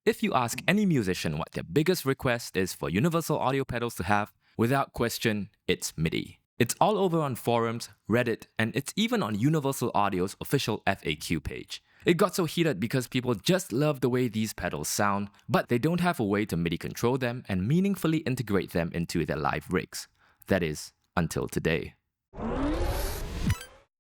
If you ask any musician what their biggest request is for universal audio pedals to have, without question, it's MIDI. It's all over on forums, Reddit, and it's even on Universal Audio's official FAQ page. It got so heated because people just love the way these pedals sound, but they don't have a way to MIDI control them and meaningfully integrate them into their live rigs. That is, until today.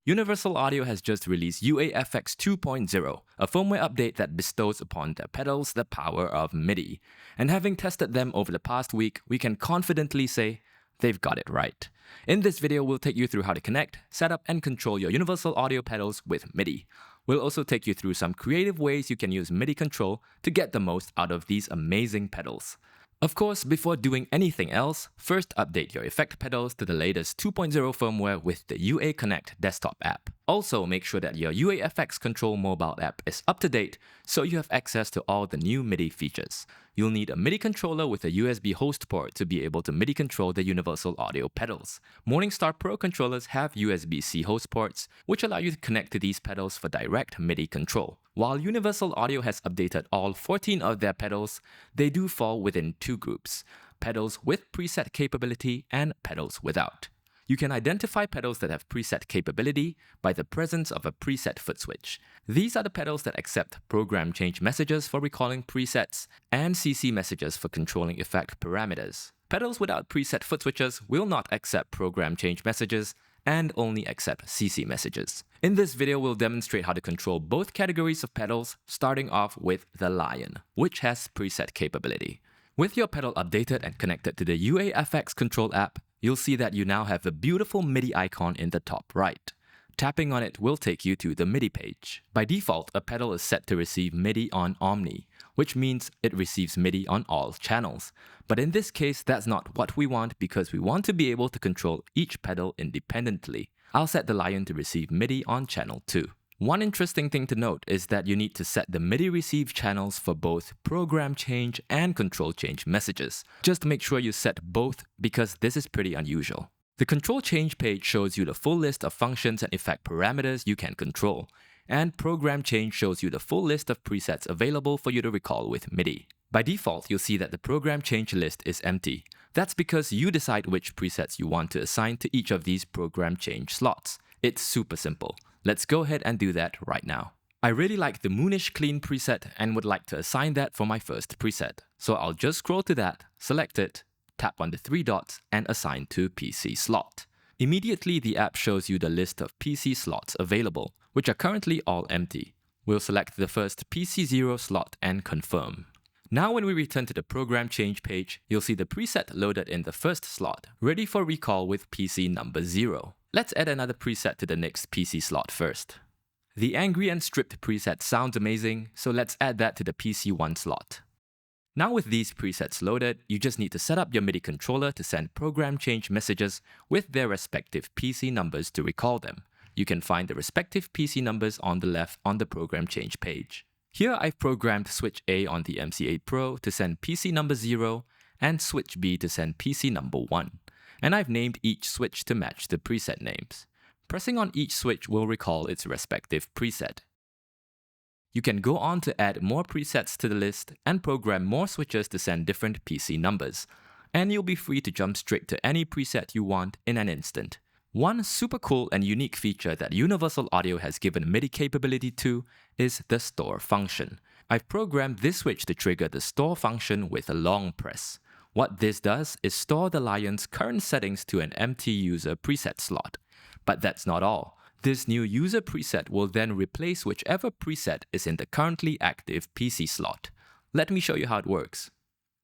Universal Audio has just released UAFX 2.0, a firmware update that bestows upon their pedals the power of MIDI. And having tested them over the past week, we can confidently say they've got it right. In this video, we'll take you through how to connect, set up, and control your Universal Audio pedals with MIDI. We'll also take you through some creative ways you can use MIDI control to get the most out of these amazing pedals. Of course, before doing anything else, first update your effect pedals to the latest 2.0 firmware with the UA Connect desktop app. Also, make sure that your UAFX Control mobile app is up to date so you have access to all the new MIDI features. You'll need a MIDI controller with a USB host port to be able to MIDI control the Universal Audio pedals. Morningstar Pro controllers have USB-C host ports, which allow you to connect to these pedals for direct MIDI control. While Universal Audio has updated all 14 of their pedals, they do fall within two groups: pedals with preset capability and pedals without. You can identify pedals that have preset capability by the presence of a preset foot switch. These are the pedals that accept program change messages for recalling presets and CC messages for controlling effect parameters. Pedals without preset foot switches will not accept program change messages and only accept CC messages. In this video, we'll demonstrate how to control both categories of pedals, starting off with the Lion, which has preset capability. With your pedal updated and connected to the UAFX Control app, you'll see that you now have a beautiful MIDI icon in the top right. Tapping on it will take you to the MIDI page. By default, a pedal is set to receive MIDI on Omni, which means it receives MIDI on all channels. But in this case, that's not what we want because we want to be able to control each pedal independently. I'll set the Lion to receive MIDI on channel 2. One interesting thing to note is that you need to set the MIDI receive channels for both program change and control change messages. Just make sure you set both because this is pretty unusual. The control change page shows you the full list of functions and effect parameters you can control, and program change shows you the full list of presets available for you to recall with MIDI. By default, you'll see that the program change list is empty. That's because you decide which presets you want to assign to each of these program change slots. It's super simple. Let's go ahead and do that right now. I really like the Moonish Clean preset and would like to assign that for my first preset. So I'll just scroll to that, select it, tap on the three dots, and assign to PC slot. Immediately, the app shows you the list of PC slots available, which are currently all empty. We'll select the first PC0 slot and confirm. Now when we return to the program change page, you'll see the preset loaded in the first slot, ready for recall with PC number 0. Let's add another preset to the next PC slot first. The Angry and Stripped preset sounds amazing, so let's add that to the PC1 slot. Now with these presets loaded, you just need to set up your MIDI controller to send program change messages with their respective PC numbers to recall them. You can find the respective PC numbers on the left on the program change page. Here I've programmed switch A on the MC8 Pro to send PC number 0 and switch B to send PC number 1. And I've named each switch to match the preset names. Pressing on each switch will recall its respective preset. You can go on to add more presets to the list and program more switches to send different PC numbers. And you'll be free to jump straight to any preset you want in an instant. One super cool and unique feature that Universal Audio has given MIDI capability to is the store function. I've programmed this switch to trigger the store function with a long press. What this does is store the Lion's current settings to an empty user preset slot. But that's not all. This new user preset will then replace whichever preset is in the currently active PC slot. Let me show you how it works.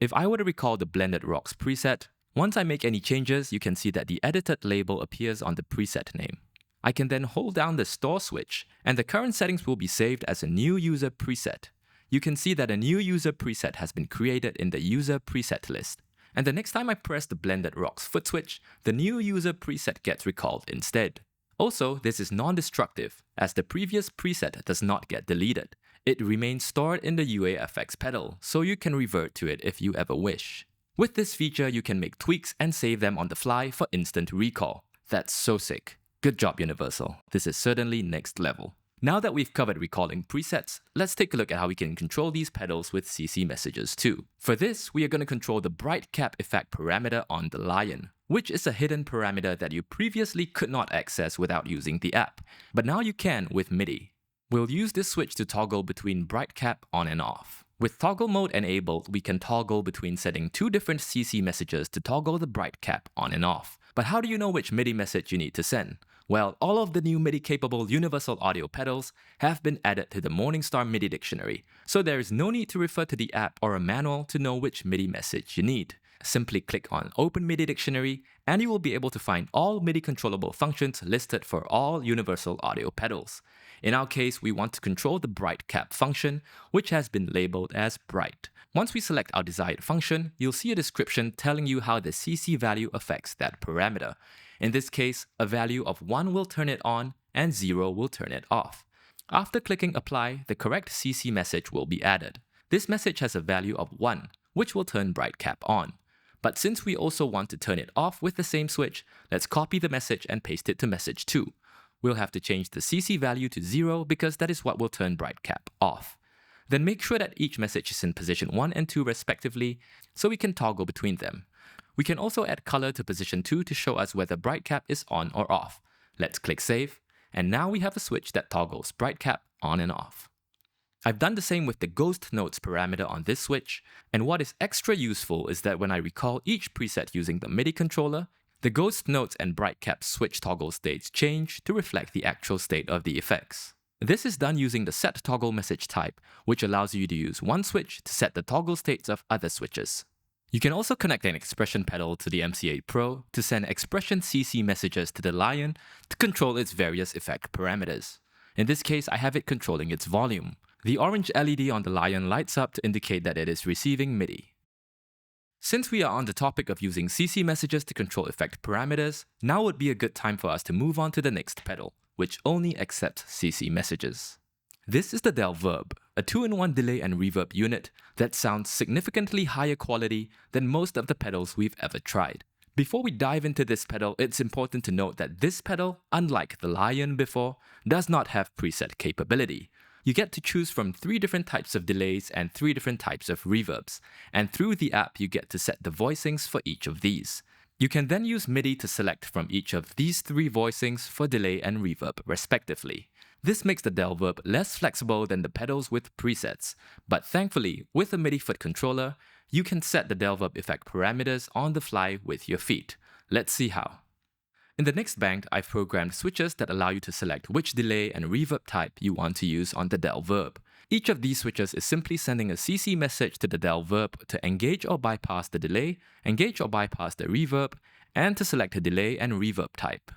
If I were to recall the Blended Rocks preset, once I make any changes, you can see that the edited label appears on the preset name. I can then hold down the store switch, and the current settings will be saved as a new user preset. You can see that a new user preset has been created in the user preset list. And the next time I press the Blended Rocks foot switch, the new user preset gets recalled instead. Also, this is non-destructive, as the previous preset does not get deleted. It remains stored in the UAFX pedal, so you can revert to it if you ever wish. With this feature, you can make tweaks and save them on the fly for instant recall. That's so sick. Good job, Universal. This is certainly next level. Now that we've covered recalling presets, let's take a look at how we can control these pedals with CC messages too. For this, we are going to control the bright cap effect parameter on the Lion, which is a hidden parameter that you previously could not access without using the app, but now you can with MIDI. We'll use this switch to toggle between bright cap on and off. With toggle mode enabled, we can toggle between setting two different CC messages to toggle the bright cap on and off. But how do you know which MIDI message you need to send? Well, all of the new MIDI-capable universal audio pedals have been added to the Morningstar MIDI dictionary, so there is no need to refer to the app or a manual to know which MIDI message you need. Simply click on Open MIDI Dictionary, and you will be able to find all MIDI controllable functions listed for all universal audio pedals. In our case, we want to control the bright cap function, which has been labeled as bright. Once we select our desired function, you'll see a description telling you how the CC value affects that parameter. In this case, a value of 1 will turn it on and 0 will turn it off. After clicking Apply, the correct CC message will be added. This message has a value of 1, which will turn bright cap on. But since we also want to turn it off with the same switch, let's copy the message and paste it to message 2. We'll have to change the CC value to 0 because that is what will turn bright cap off. Then make sure that each message is in position 1 and 2 respectively, so we can toggle between them. We can also add color to position 2 to show us whether bright cap is on or off. Let's click Save, and now we have a switch that toggles bright cap on and off. I've done the same with the ghost notes parameter on this switch, and what is extra useful is that when I recall each preset using the MIDI controller, the ghost notes and bright cap switch toggle states change to reflect the actual state of the effects. This is done using the set toggle message type, which allows you to use one switch to set the toggle states of other switches. You can also connect an expression pedal to the MC8 Pro to send expression CC messages to the Lion to control its various effect parameters. In this case, I have it controlling its volume. The orange LED on the Lion lights up to indicate that it is receiving MIDI. Since we are on the topic of using CC messages to control effect parameters, now would be a good time for us to move on to the next pedal, which only accepts CC messages. This is the Del-Verb, a 2-in-1 delay and reverb unit that sounds significantly higher quality than most of the pedals we've ever tried. Before we dive into this pedal, it's important to note that this pedal, unlike the Lion before, does not have preset capability. You get to choose from 3 different types of delays and 3 different types of reverbs, and through the app you get to set the voicings for each of these. You can then use MIDI to select from each of these 3 voicings for delay and reverb respectively. This makes the Del-Verb less flexible than the pedals with presets, but thankfully, with a MIDI foot controller, you can set the Del-Verb effect parameters on the fly with your feet. Let's see how. In the next bank, I've programmed switches that allow you to select which delay and reverb type you want to use on the Del-Verb. Each of these switches is simply sending a CC message to the Del-Verb to engage or bypass the delay, engage or bypass the reverb, and to select a delay and reverb type.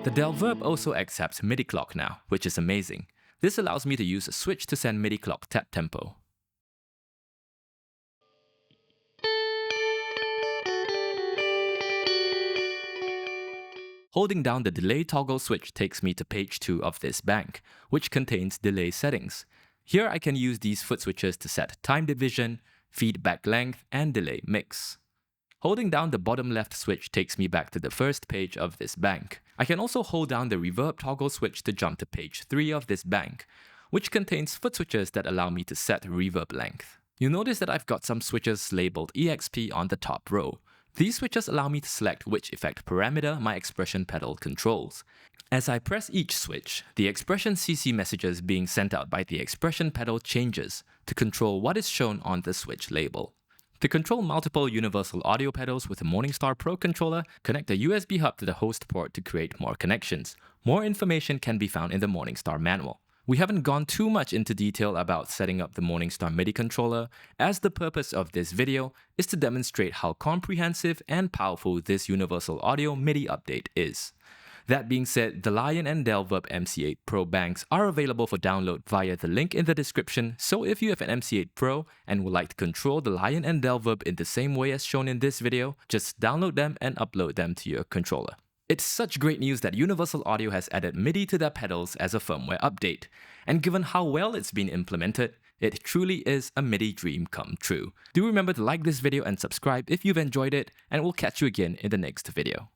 The Del-Verb also accepts MIDI Clock now, which is amazing. This allows me to use a switch to send MIDI Clock tap tempo. Holding down the delay toggle switch takes me to page 2 of this bank, which contains delay settings. Here I can use these foot switches to set time division, feedback length, and delay mix. Holding down the bottom left switch takes me back to the first page of this bank. I can also hold down the reverb toggle switch to jump to page 3 of this bank, which contains foot switches that allow me to set reverb length. You'll notice that I've got some switches labeled EXP on the top row. These switches allow me to select which effect parameter my expression pedal controls. As I press each switch, the expression CC messages being sent out by the expression pedal changes to control what is shown on the switch label. To control multiple universal audio pedals with a Morningstar Pro controller, connect a USB hub to the host port to create more connections. More information can be found in the Morningstar manual. We haven't gone too much into detail about setting up the Morningstar MIDI controller, as the purpose of this video is to demonstrate how comprehensive and powerful this universal audio MIDI update is. That being said, the Lion and Del-Verb MC8 Pro banks are available for download via the link in the description, so if you have an MC8 Pro and would like to control the Lion and Del-Verb in the same way as shown in this video, just download them and upload them to your controller. It's such great news that Universal Audio has added MIDI to their pedals as a firmware update, and given how well it's been implemented, it truly is a MIDI dream come true. Do remember to like this video and subscribe if you've enjoyed it, and we'll catch you again in the next video.